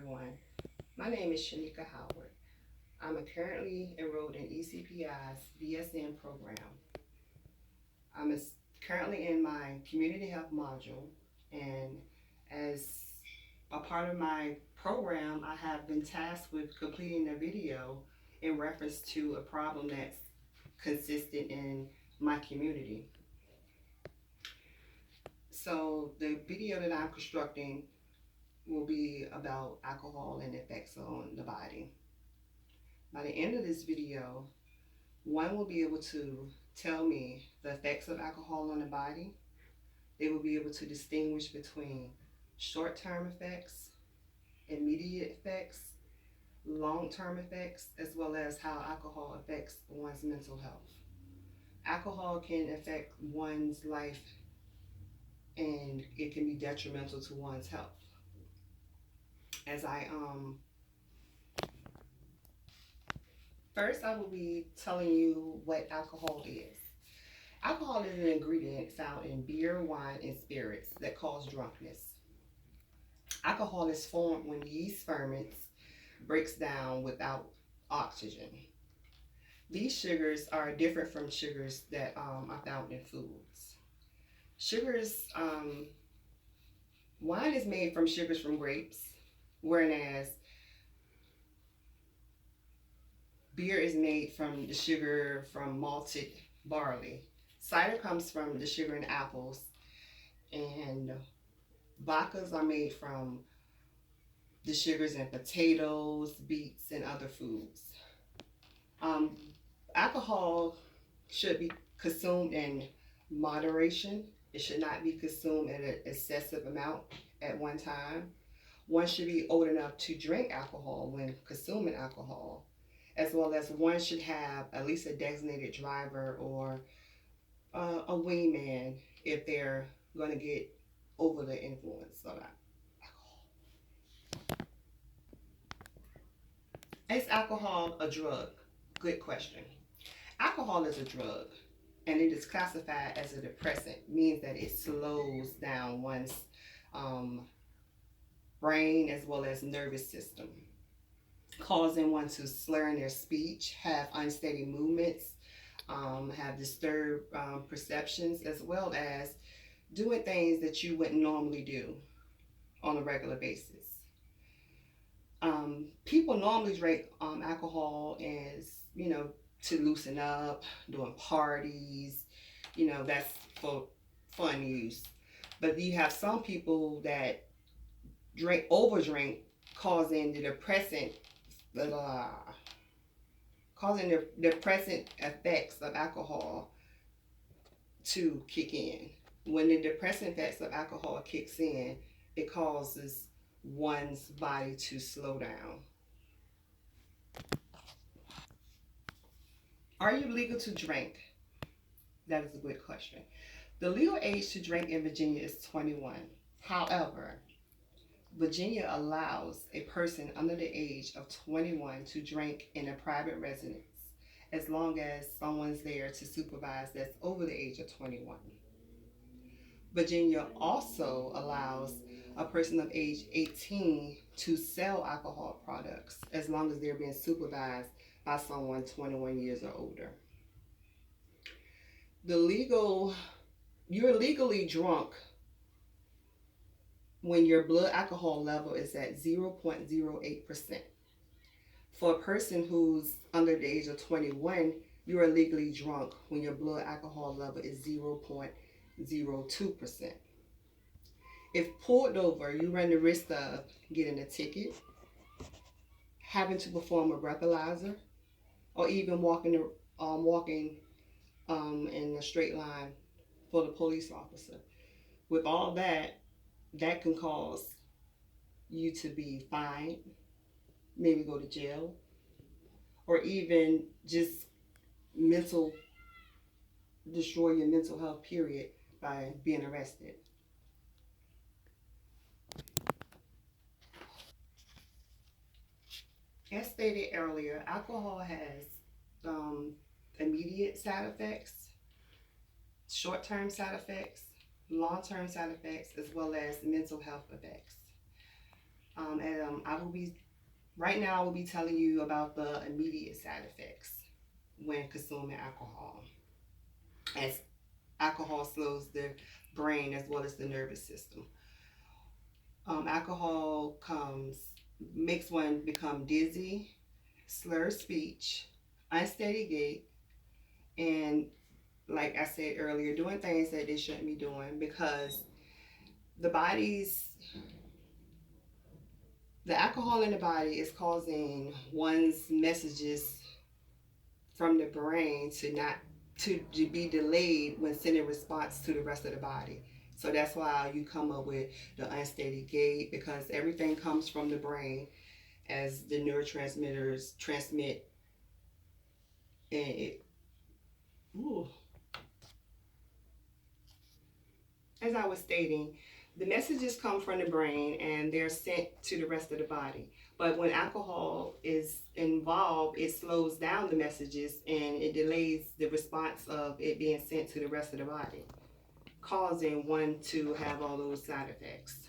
everyone. My name is Shanika Howard. I'm currently enrolled in ECPI's BSN program. I'm currently in my community health module, and as a part of my program, I have been tasked with completing a video in reference to a problem that's consistent in my community. So the video that I'm constructing will be about alcohol and effects on the body. By the end of this video, one will be able to tell me the effects of alcohol on the body. They will be able to distinguish between short-term effects, immediate effects, long-term effects, as well as how alcohol affects one's mental health. Alcohol can affect one's life and it can be detrimental to one's health. As I First, I will be telling you what alcohol is. Alcohol is an ingredient found in beer, wine, and spirits that cause drunkenness. Alcohol is formed when yeast ferments breaks down without oxygen. These sugars are different from sugars that are found in foods. Sugars, wine is made from sugars from grapes, whereas beer is made from the sugar from malted barley. Cider comes from the sugar in apples, and vodkas are made from the sugars in potatoes, beets, and other foods. Um, Alcohol should be consumed in moderation. It should not be consumed at an excessive amount at one time. One should be old enough to drink alcohol when consuming alcohol, as well as one should have at least a designated driver or a wingman if they're going to get over the influence of alcohol. Is alcohol a drug? Good question. Alcohol is a drug and it is classified as a depressant, means that it slows down one's brain as well as nervous system, causing one to slur in their speech, have unsteady movements, have disturbed perceptions, as well as doing things that you wouldn't normally do on a regular basis. People normally drink alcohol as, to loosen up, doing parties, that's for fun use. But you have some people that overdrink, causing the depressant, uh, causing the depressant effects of alcohol to kick in. When the depressant effects of alcohol kicks in, it causes one's body to slow down. Are you legal to drink? That is a good question. The legal age to drink in Virginia is 21. However, Virginia allows a person under the age of 21 to drink in a private residence as long as someone's there to supervise that's over the age of 21. Virginia also allows a person of age 18 to sell alcohol products as long as they're being supervised by someone 21 years or older. You're legally drunk when your blood alcohol level is at 0.08%. For a person who's under the age of 21, you are legally drunk when your blood alcohol level is 0.02%. If pulled over, you run the risk of getting a ticket, having to perform a breathalyzer, or even walking in a straight line for the police officer. With all that, that can cause you to be fined, maybe go to jail, or even just destroy your mental health period by being arrested. As stated earlier, alcohol has immediate side effects, short-term side effects, long-term side effects, as well as mental health effects. I will be right now. I will be telling you about the immediate side effects when consuming alcohol, as alcohol slows the brain as well as the nervous system. Alcohol comes makes one become dizzy, slur speech, unsteady gait, and like I said earlier, doing things that they shouldn't be doing because the body's the alcohol in the body is causing one's messages from the brain to be delayed when sending response to the rest of the body. So that's why you come up with the unsteady gait because everything comes from the brain as the neurotransmitters transmit and it ooh, as I was stating, the messages come from the brain and they're sent to the rest of the body. But when alcohol is involved, it slows down the messages and it delays the response of it being sent to the rest of the body, causing one to have all those side effects.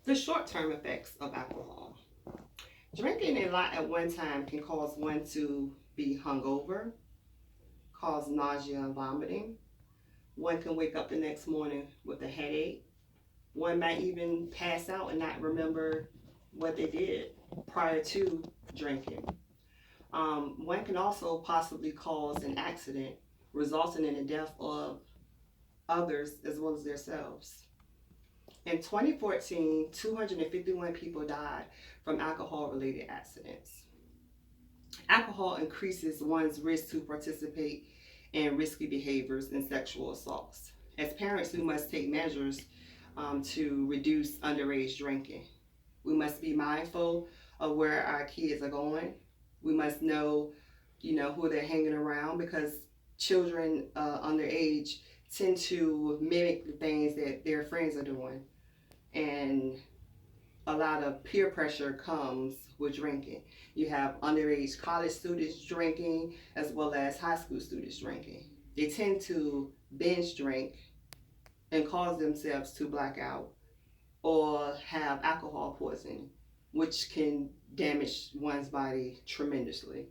The short term effects of alcohol. Drinking a lot at one time can cause one to be hungover, cause nausea and vomiting. One can wake up the next morning with a headache. One might even pass out and not remember what they did prior to drinking. One can also possibly cause an accident, resulting in the death of others as well as themselves. In 2014, 251 people died from alcohol related accidents. Alcohol increases one's risk to participate in risky behaviors and sexual assaults. As parents, we must take measures to reduce underage drinking. We must be mindful of where our kids are going. We must know, who they're hanging around because children underage tend to mimic the things that their friends are doing. And a lot of peer pressure comes with drinking. You have underage college students drinking as well as high school students drinking. They tend to binge drink and cause themselves to black out or have alcohol poisoning, which can damage one's body tremendously.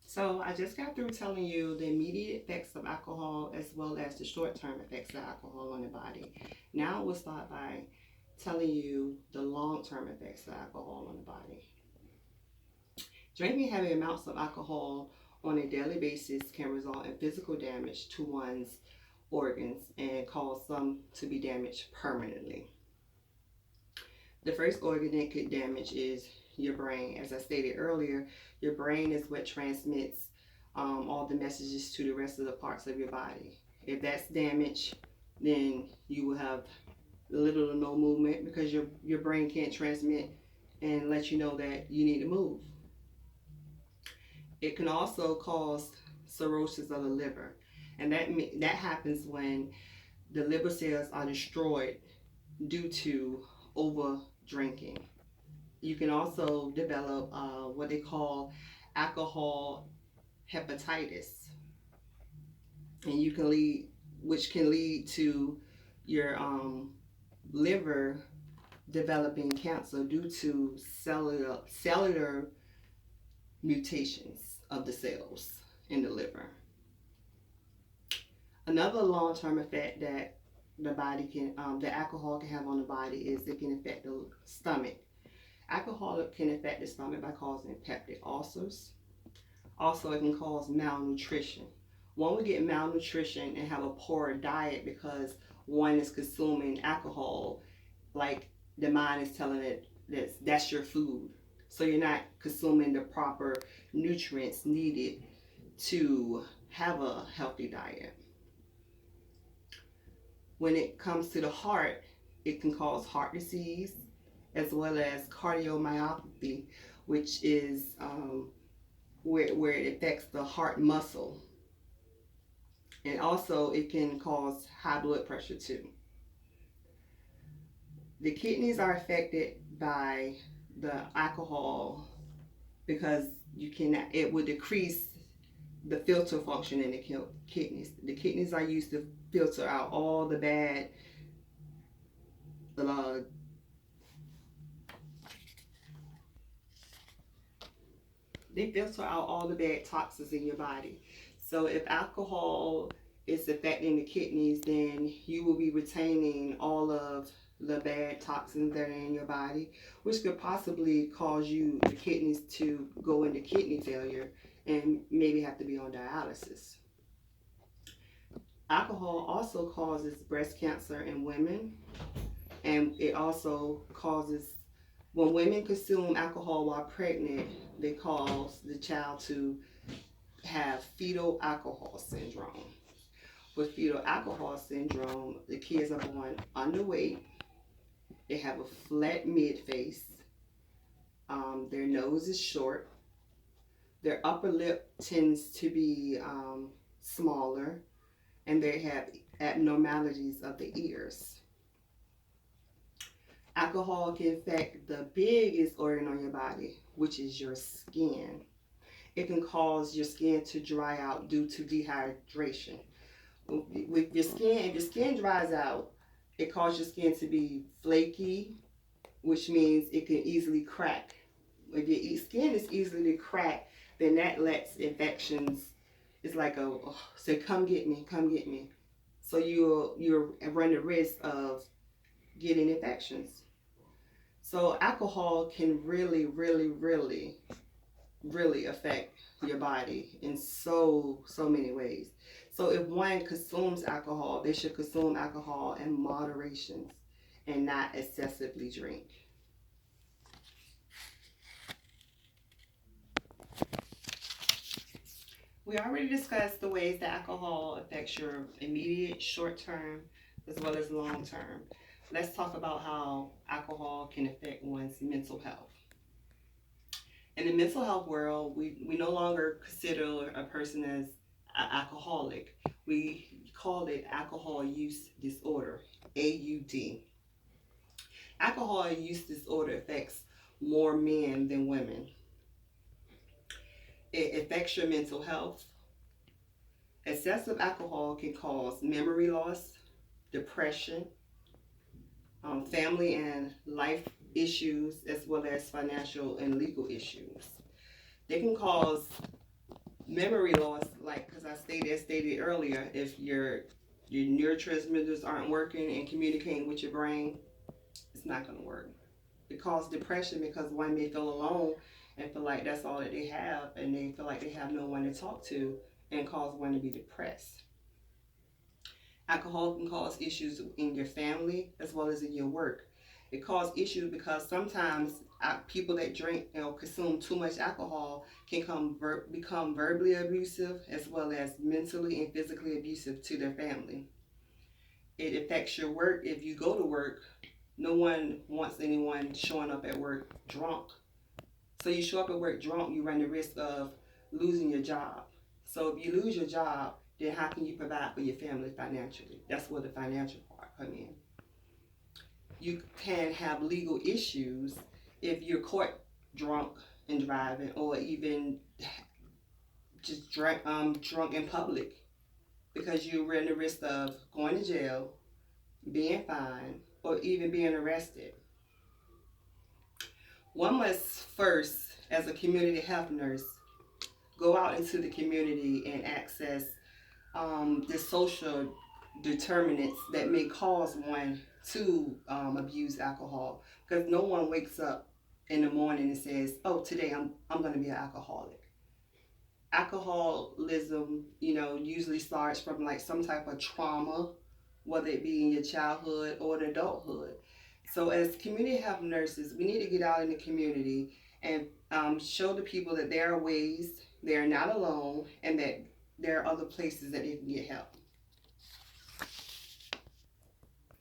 So I just got through telling you the immediate effects of alcohol as well as the short-term effects of alcohol on the body. Now we'll start by telling you the long-term effects of alcohol on the body. Drinking heavy amounts of alcohol on a daily basis can result in physical damage to one's organs and cause some to be damaged permanently. The first organ that could damage is your brain. As I stated earlier, your brain is what transmits all the messages to the rest of the parts of your body. If that's damaged, then you will have little or no movement because your brain can't transmit and let you know that you need to move. It can also cause cirrhosis of the liver, and that happens when the liver cells are destroyed due to over drinking. You can also develop what they call alcohol hepatitis, and which can lead to your liver developing cancer due to cellular mutations of the cells in the liver. Another long-term effect that the alcohol can have on the body is it can affect the stomach. Alcohol can affect the stomach by causing peptic ulcers. Also, it can cause malnutrition. One will get malnutrition and have a poor diet because one is consuming alcohol, like the mind is telling it that's your food. So you're not consuming the proper nutrients needed to have a healthy diet. When it comes to the heart, it can cause heart disease as well as cardiomyopathy, which is where it affects the heart muscle. And also, it can cause high blood pressure too. The kidneys are affected by the alcohol because it will decrease the filter function in the kidneys. The kidneys are used to filter out all the bad uh, they filter out all the bad toxins in your body. So if alcohol is affecting the kidneys, then you will be retaining all of the bad toxins that are in your body, which could possibly cause you the kidneys to go into kidney failure and maybe have to be on dialysis. Alcohol also causes breast cancer in women, and it also causes, when women consume alcohol while pregnant, they cause the child to have fetal alcohol syndrome. With fetal alcohol syndrome, the kids are born underweight, they have a flat mid face, their nose is short, their upper lip tends to be smaller, and they have abnormalities of the ears. Alcohol can affect the biggest organ on your body, which is your skin. It can cause your skin to dry out due to dehydration. With your skin, if your skin dries out, it causes your skin to be flaky, which means it can easily crack. If your skin is easily cracked, then that lets infections. It's like say, come get me, come get me. So you're run the risk of getting infections. So alcohol can really, really, really, really affect your body in so many ways. So if one consumes alcohol, they should consume alcohol in moderation and not excessively drink. We already discussed the ways that alcohol affects your immediate, short term, as well as long term. Let's talk about how alcohol can affect one's mental health. In the mental health world, we no longer consider a person as an alcoholic. We call it alcohol use disorder, AUD. Alcohol use disorder affects more men than women. It affects your mental health. Excessive alcohol can cause memory loss, depression, family and life issues, as well as financial and legal issues. They can cause memory loss, like because I stated earlier, if your neurotransmitters aren't working and communicating with your brain, it's not going to work. It causes depression because one may feel alone and feel like that's all that they have, and they feel like they have no one to talk to, and cause one to be depressed. Alcohol can cause issues in your family as well as in your work. It causes issues because sometimes people that drink consume too much alcohol can become verbally abusive as well as mentally and physically abusive to their family. It affects your work. If you go to work, no one wants anyone showing up at work drunk. So you show up at work drunk, you run the risk of losing your job. So if you lose your job, then how can you provide for your family financially? That's where the financial part come in. You can have legal issues if you're caught drunk and driving, or even just drunk in public, because you run the risk of going to jail, being fined, or even being arrested. One must first, as a community health nurse, go out into the community and access the social determinants that may cause one to abuse alcohol, because no one wakes up in the morning and says, oh, today I'm going to be an alcoholic. Alcoholism, usually starts from like some type of trauma, whether it be in your childhood or in adulthood. So as community health nurses, we need to get out in the community and show the people that there are ways, they're not alone, and that there are other places that they can get help.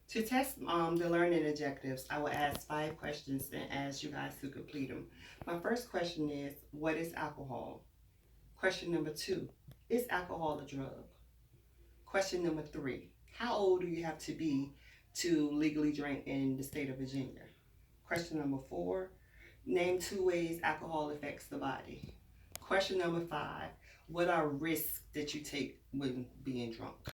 To test the learning objectives, I will ask 5 questions and ask you guys to complete them. My first question is, what is alcohol? Question number 2, is alcohol a drug? Question number 3, how old do you have to be to legally drink in the state of Virginia? Question number 4, name 2 ways alcohol affects the body. Question number 5, What are risks that you take when being drunk?